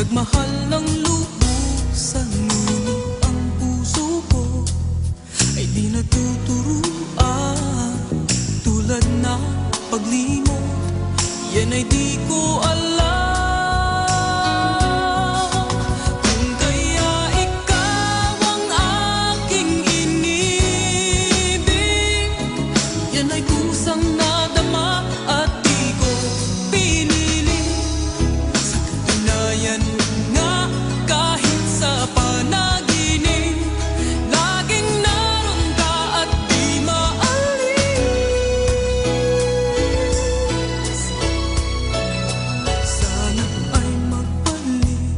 Nagmahal ng lubusan, ngunit ang puso ko ay di natuturuan. Tulad ng paglimot, yan ay di ko alam. Kung kaya ikaw ang aking inibig, yan ay kusang nadama at di ko pinili. Sa katunayan nga, kahit sa panaginip, laging naroon ka at di maalis. Sana ay magbalik,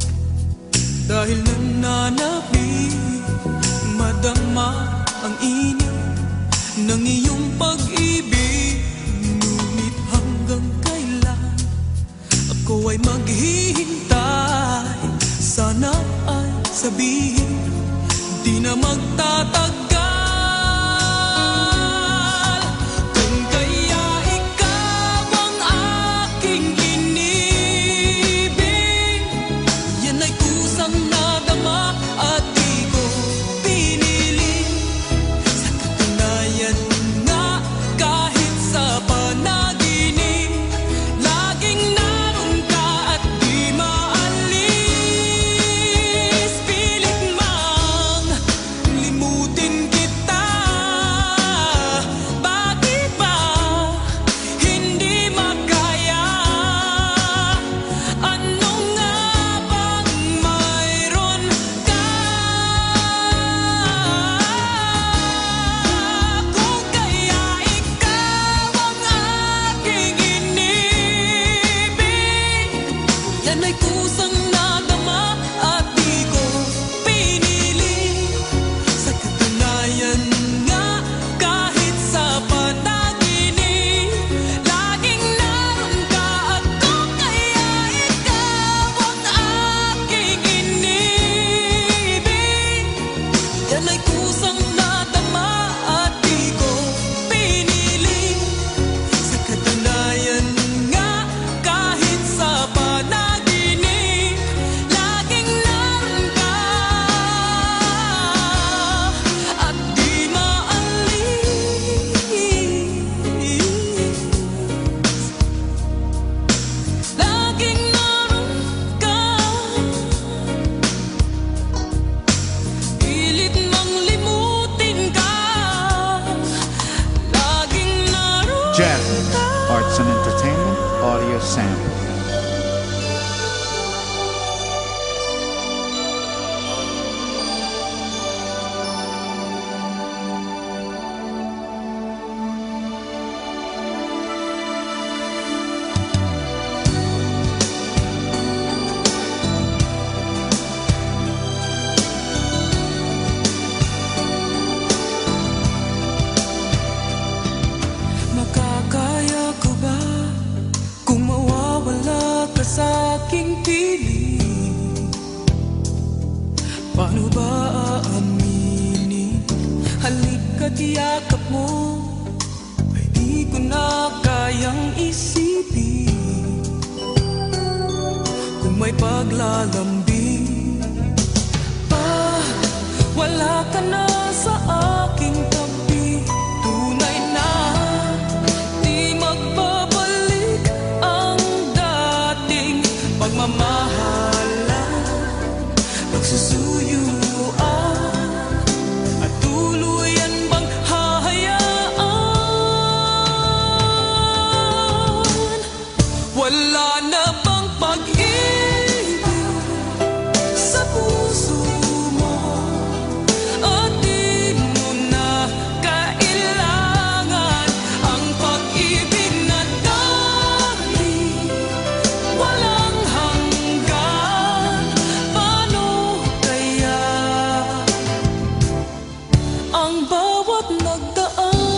dahil nananabik, madama ang init ng iyong pag-ibig. Ngunit hanggang kailan ako ay maghihintay? Sana ay sabihin, di na magtatagal. Kung kaya ikaw ang aking inibig, yan ay kusang nadama at di ko pinili. Sa katunayan nga, kahit sa panaginip, laging naroon ka at di maalis. Pilit mang limutin kita, bakit ba hindi makaya? Ano nga bang mayroon ka? Kung kaya ikaw ang aking inibig, yan ay kusang nadama at di ko pinili. Sa katunayan nga, kahit sa panaginip, laging naroon ka. At kung kaya ikaw ang aking inibig, yan ay kusang nadama at di ko pinili. Sa katunayan nga, kahit sa panaginip, laging naroon ka at di maalis. Laging naroon ka, pilit mang limutin ka, laging naroon Jasmine, ka. Arts and Entertainment, Audio Sample. Makakaya ko ba kung mawawala ka sa aking piling? Paano ba aaminin? Halika't yakap mo, ay di ko na kayang isipin. Kung may paglalambing pa, wala ka na sa aking tabi. Tunay na di magbabalik ang dating pagmamahalan, pagsusuyuan, at tuluyan bang hahayaan? Wala na bang pag-ibig sa puso mo? At di mo na kailangan ang pag-ibig na dati walang hanggan. Paano kaya ang bawat nagdaan?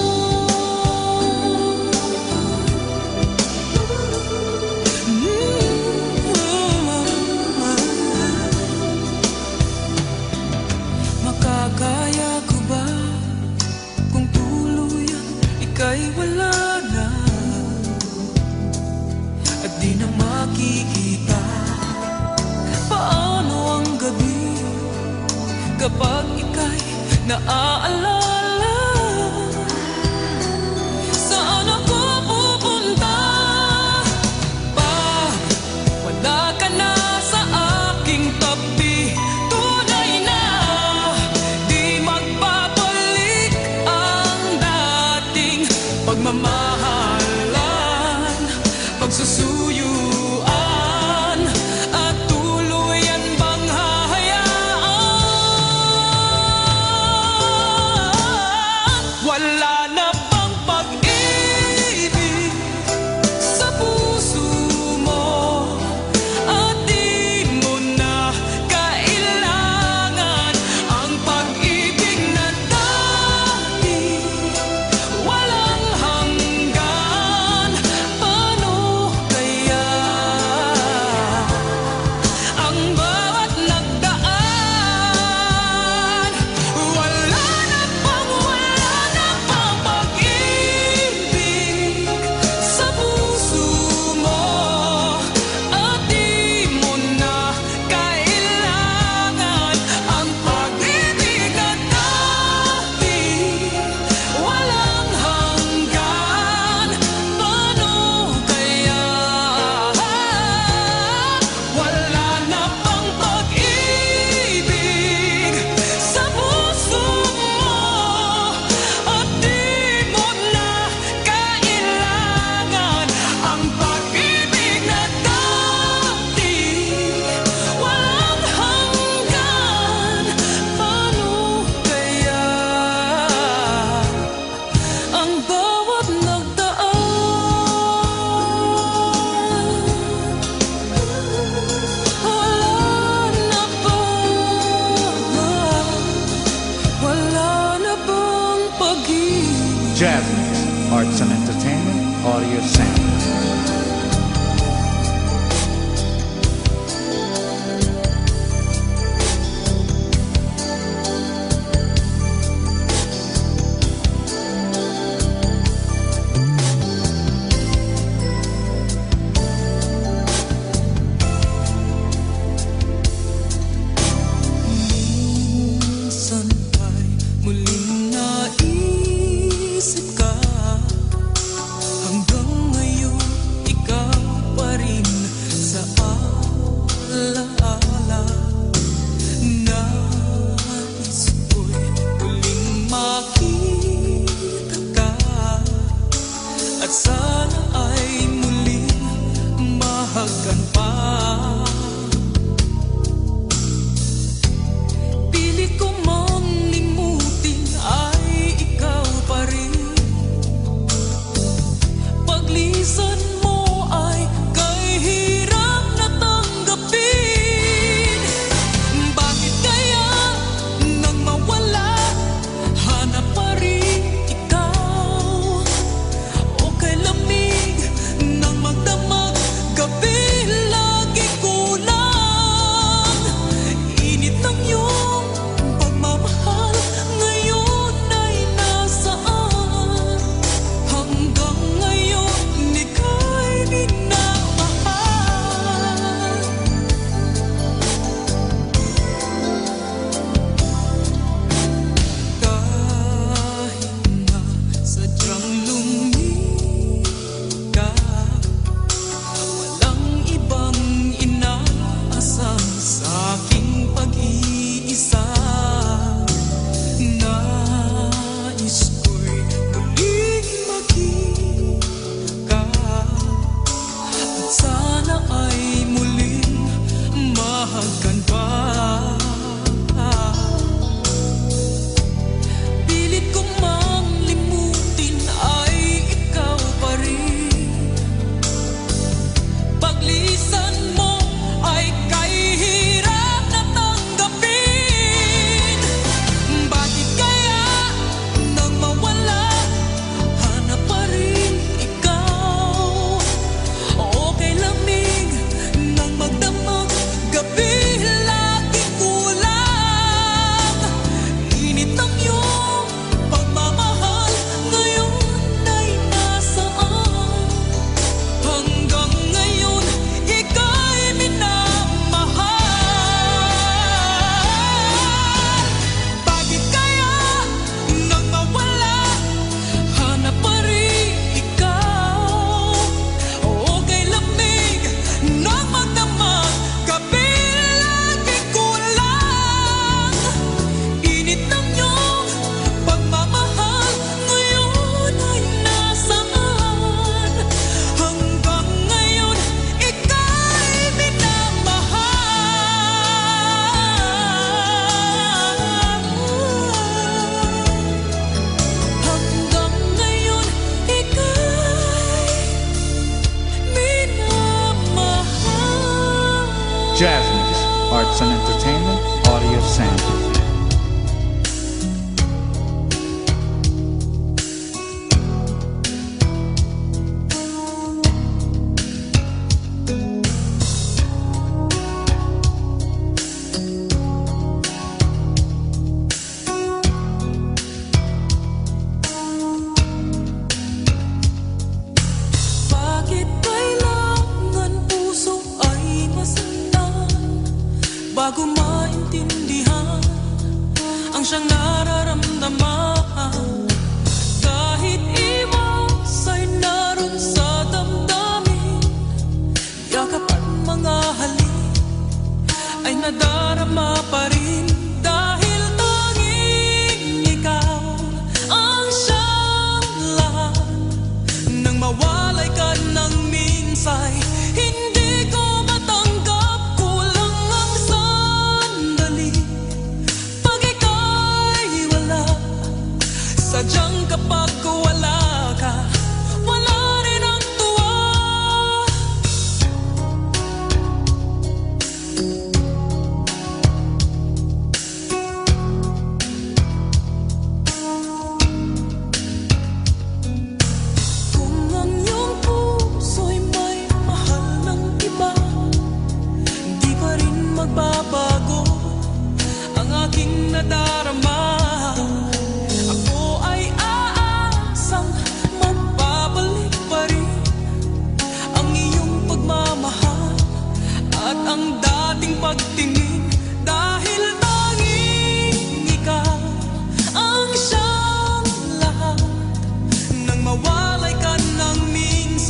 Makakaya ko ba kung tuluyan ika'y wala na at di na makikita? kapag ika'y naaalala. Saan ako pupunta pag wala ka na sa aking tabi? Tunay na di magbabalik ang dating pagmamahalan, pagsusuyuan, at tuluyan bang hahayaan? Wala na bang pag-ibig sa puso mo, at di mo na kailangan ang pag-ibig na dati walang hanggan? Paano kaya ang bawat nagdaan? Wala na bang pag-ibig sa puso mo, at di mo na kailangan ang pag-ibig na dati walang hanggan? Paano kaya? Wala na bang pag-ibig sa puso mo, at di mo na kailangan ang pag-ibig na dati walang hanggan? Paano kaya ang bawat nagdaan? Wala na bang pag-ibig? Jasmine, Arts and Entertainment Audio Sample. Minsan ay muling naisip ka, hanggang ngayon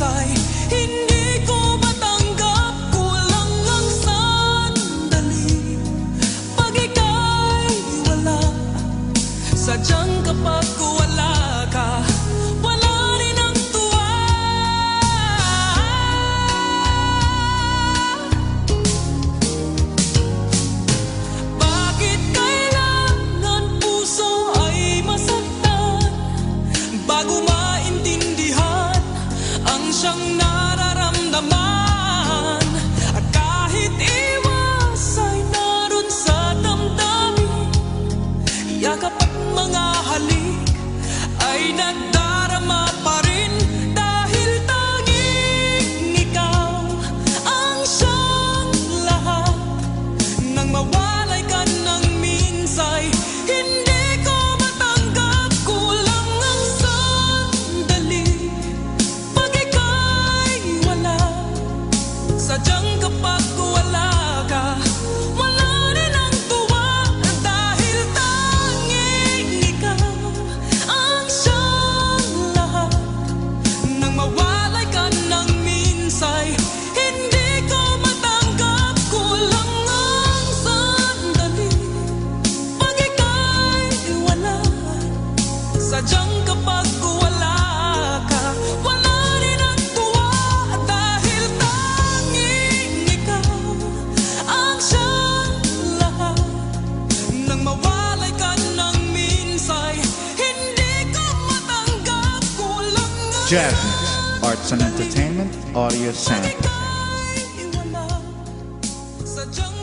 minsay hindi ko matanggap. Kulang ang sandali pag ika'y wala. Sadyang kapag wala ka, wala rin ang tuwa. Bakit kailangan puso ay masaktan bago maintindihan ang siyang nararamdaman? At kahit iwas ay naroon sa damdamin, yakap at mga halik ay nagdarama pa rin. Dahil tanging ikaw ang siyang lahat. Nang mawalay ka ng minsay, hindi ko matanggap. Kulang ang sandali pag ika'y wala. Sadyang kapag wala ka, wala rin ang tuwa. Dahil tanging ikaw ang siyang lahat. Nang mawalay ka ng minsay, hindi ko matanggap. Kulang ang sandali pag ika'y wala. Sadyang kapag wala ka, wala rin ang tuwa. Dahil tanging ikaw ang siyang lahat. Nang mawalay ka ng minsay, hindi ko matanggap. Kulang ang Jazz Mix, Arts and Entertainment, Audio Sample. ika'y wala. Sadyang